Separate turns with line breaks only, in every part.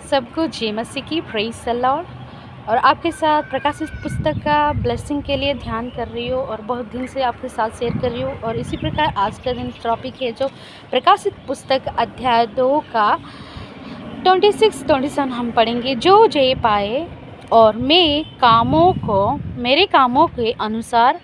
सबको जय मसीह की प्रेज़ द लॉर्ड। और आपके साथ प्रकाशित पुस्तक का ब्लेसिंग के लिए ध्यान कर रही हूँ और बहुत दिन से आपके साथ शेयर कर रही हूँ। और इसी प्रकार आज का दिन टॉपिक है जो प्रकाशित पुस्तक अध्याय 2 का 26-27 हम पढ़ेंगे। जो जय पाए और मेरे कामों के अनुसार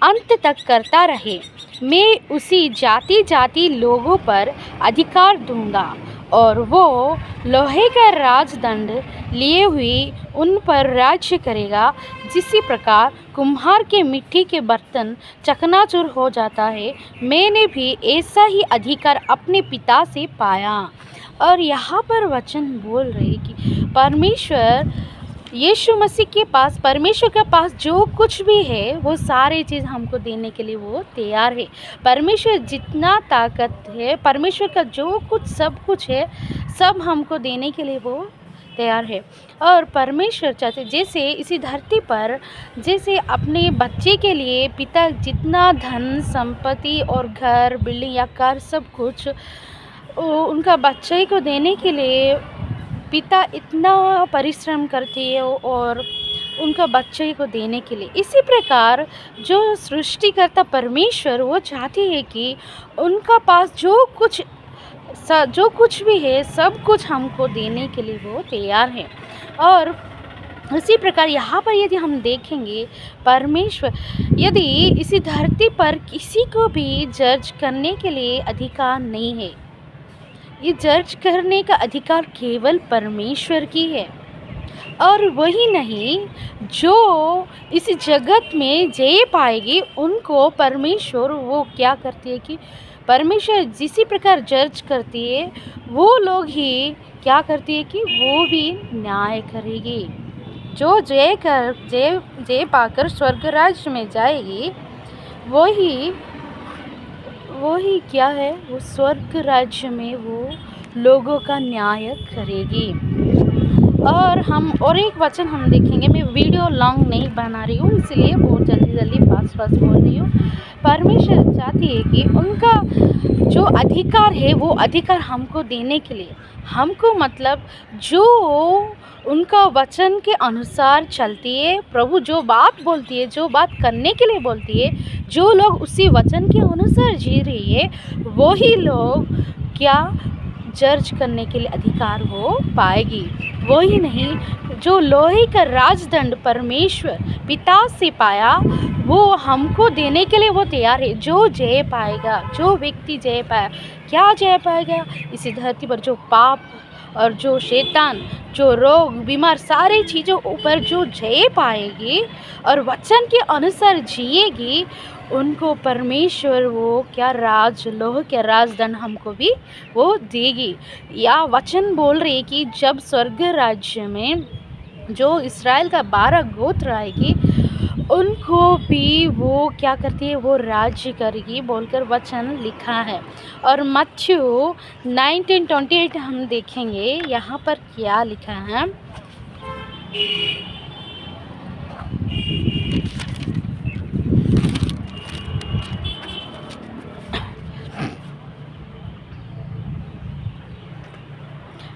अंत तक करता रहे, मैं उसी जाति जाति लोगों पर अधिकार दूंगा और वो लोहे का राजदंड लिए हुए उन पर राज्य करेगा। जिसी प्रकार कुम्हार के मिट्टी के बर्तन चकनाचूर हो जाता है, मैंने भी ऐसा ही अधिकार अपने पिता से पाया। और यहाँ पर वचन बोल रहे कि परमेश्वर यीशु मसीह के पास, परमेश्वर के पास जो कुछ भी है वो सारी चीज़ हमको देने के लिए वो तैयार है। परमेश्वर जितना ताकत है, परमेश्वर का जो कुछ सब कुछ है, सब हमको देने के लिए वो तैयार है। और परमेश्वर चाहते जैसे इसी धरती पर जैसे अपने बच्चे के लिए पिता जितना धन संपत्ति और घर बिल्डिंग या कार सब कुछ उनका बच्चे को देने के लिए पिता इतना परिश्रम करती है और उनका बच्चे को देने के लिए, इसी प्रकार जो सृष्टिकर्ता परमेश्वर वो चाहती है कि उनका पास जो कुछ भी है सब कुछ हमको देने के लिए वो तैयार है। और उसी प्रकार यहाँ पर यदि हम देखेंगे, परमेश्वर यदि इसी धरती पर किसी को भी जज करने के लिए अधिकार नहीं है, ये जज करने का अधिकार केवल परमेश्वर की है। और वही नहीं, जो इस जगत में जय पाएगी उनको परमेश्वर वो क्या करती है कि परमेश्वर जिसी प्रकार जज करती है वो लोग ही क्या करती है कि वो भी न्याय करेगी। जो जय पाकर स्वर्ग राज्य में जाएगी वही क्या है, वो स्वर्ग राज्य में वो लोगों का न्याय करेगी। और एक वचन हम देखेंगे। मैं वीडियो लॉन्ग नहीं बना रही हूँ, इसलिए बहुत जल्दी फास्ट बोल रही हूँ। परमेश्वर चाहती है कि उनका जो अधिकार है वो अधिकार हमको देने के लिए, हमको मतलब जो उनका वचन के अनुसार चलती है, प्रभु जो बात बोलती है, जो बात करने के लिए बोलती है, जो लोग उसी वचन के अनुसार जी रही है, वही लोग क्या जज करने के लिए अधिकार वो पाएगी। वही नहीं, जो लोहे का राजदंड परमेश्वर पिता से पाया वो हमको देने के लिए वो तैयार है। जो जय पाएगा, जो व्यक्ति जय पाया, क्या जय पाएगा इसी धरती पर, जो पाप और जो शैतान, जो रोग बीमार सारी चीज़ों ऊपर जो जय पाएगी और वचन के अनुसार जिएगी, उनको परमेश्वर वो क्या लोह के राजदंड हमको भी वो देगी। या वचन बोल रही कि जब स्वर्ग राज्य में जो इस्राएल का 12 गोत्र आएगी उनको भी वो क्या करती है, वो राज्य करेगी बोलकर वचन लिखा है। और मत्थयू 19:28 हम देखेंगे, यहाँ पर क्या लिखा है।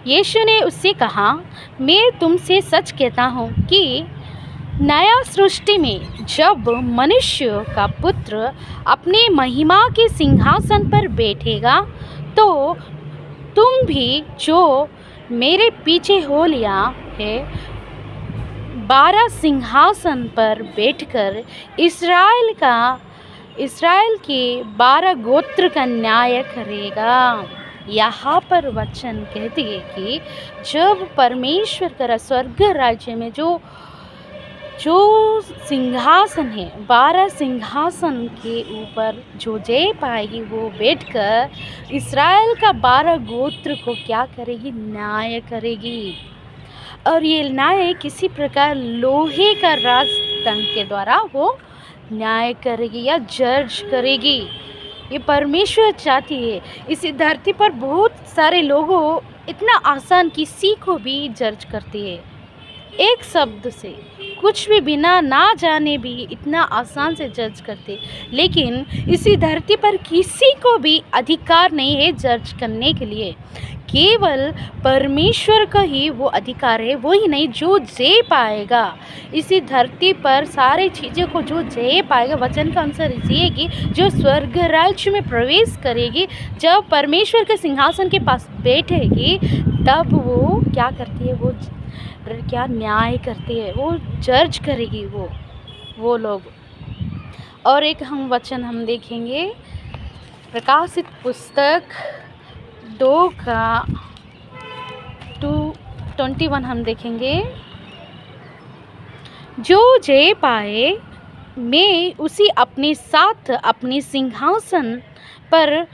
यीशु ने उससे कहा, मैं तुमसे सच कहता हूँ कि नया सृष्टि में जब मनुष्य का पुत्र अपने महिमा के सिंहासन पर बैठेगा तो तुम भी जो मेरे पीछे हो लिया है 12 सिंहासन पर बैठकर इस्राएल के 12 गोत्र का न्याय करेगा। यहाँ पर वचन कहती है कि जब परमेश्वर का स्वर्ग राज्य में जो सिंहासन है, 12 सिंहासन के ऊपर जो जय पाएगी वो बैठकर इस्राएल का 12 गोत्र को क्या करेगी, न्याय करेगी। और ये न्याय किसी प्रकार लोहे का राजदंड के द्वारा वो न्याय करेगी या जज करेगी। ये परमेश्वर चाहती है। इस धरती पर बहुत सारे लोगों इतना आसान किसी को भी जज करती है, एक शब्द से कुछ भी बिना ना जाने भी इतना आसान से जज करते, लेकिन इसी धरती पर किसी को भी अधिकार नहीं है जज करने के लिए। केवल परमेश्वर का ही वो अधिकार है, वो ही नहीं जो जी पाएगा इसी धरती पर सारी चीज़ों को, जो जी पाएगा वचन का अनुसार जिएगी, जो स्वर्ग राज्य में प्रवेश करेगी, जब परमेश्वर के सिंहासन के पास बैठेगी, तब वो क्या करती है, वो क्या न्याय करती है, वो जज करेगी वो लोग। और एक हम वचन हम देखेंगे प्रकाशित पुस्तक 2 का 2:21 हम देखेंगे। जो जय पाए मैं उसी अपने साथ अपने सिंहासन पर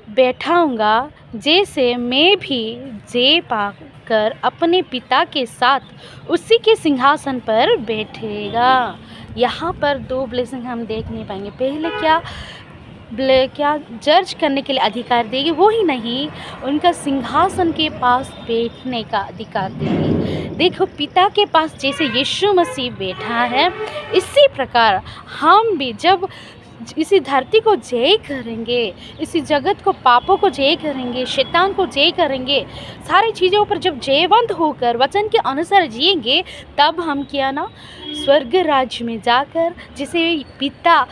बैठाऊंगा, जैसे मैं भी जय पाकर अपने पिता के साथ उसी के सिंहासन पर बैठेगा। यहाँ पर 2 ब्लेसिंग हम देख नहीं पाएंगे। पहले क्या जज करने के लिए अधिकार देगी, वो ही नहीं उनका सिंहासन के पास बैठने का अधिकार देगी। देखो पिता के पास जैसे यीशु मसीह बैठा है, इसी प्रकार हम भी जब इसी धरती को जय करेंगे, इसी जगत को, पापों को जय करेंगे, शैतान को जय करेंगे, सारी चीज़ों पर जब जयवंत होकर वचन के अनुसार जिएंगे, तब हम क्या ना स्वर्ग राज्य में जाकर जिसे पिता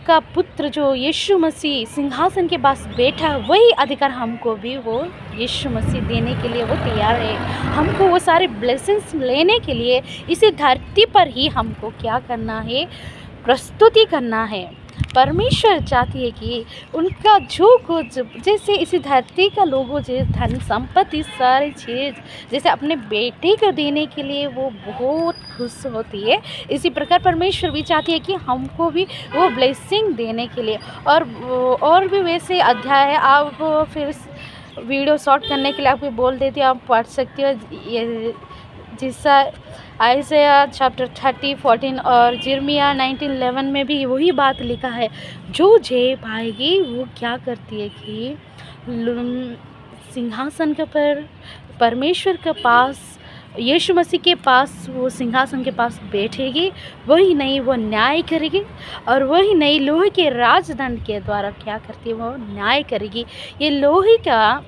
का पुत्र जो यीशु मसीह सिंहासन के पास बैठा, वही अधिकार हमको भी वो यीशु मसीह देने के लिए वो तैयार है। हमको वो सारे ब्लेसिंग्स लेने के लिए इसी धरती पर ही हमको क्या करना है, प्रस्तुति करना है। परमेश्वर चाहती है कि उनका जो कुछ, जैसे इसी धरती का लोगों जैसे धन संपत्ति सारी चीज़ जैसे अपने बेटे को देने के लिए वो बहुत खुश होती है, इसी प्रकार परमेश्वर भी चाहती है कि हमको भी वो ब्लेसिंग देने के लिए। और भी वैसे अध्याय है, आप फिर वीडियो शॉर्ट करने के लिए आपको बोल देती हूँ, आप पढ़ सकती हो। ये जिसका आइज़ाया चैप्टर 30:14 और यिर्मयाह 19:11 में भी वही बात लिखा है। जो जय पाएगी वो क्या करती है कि सिंहासन के पर परमेश्वर के पास, यीशु मसीह के पास, वो सिंहासन के पास बैठेगी। वही नहीं वो न्याय करेगी, और वही नहीं लोहे के राजदंड के द्वारा क्या करती है, वो न्याय करेगी। ये लोहे का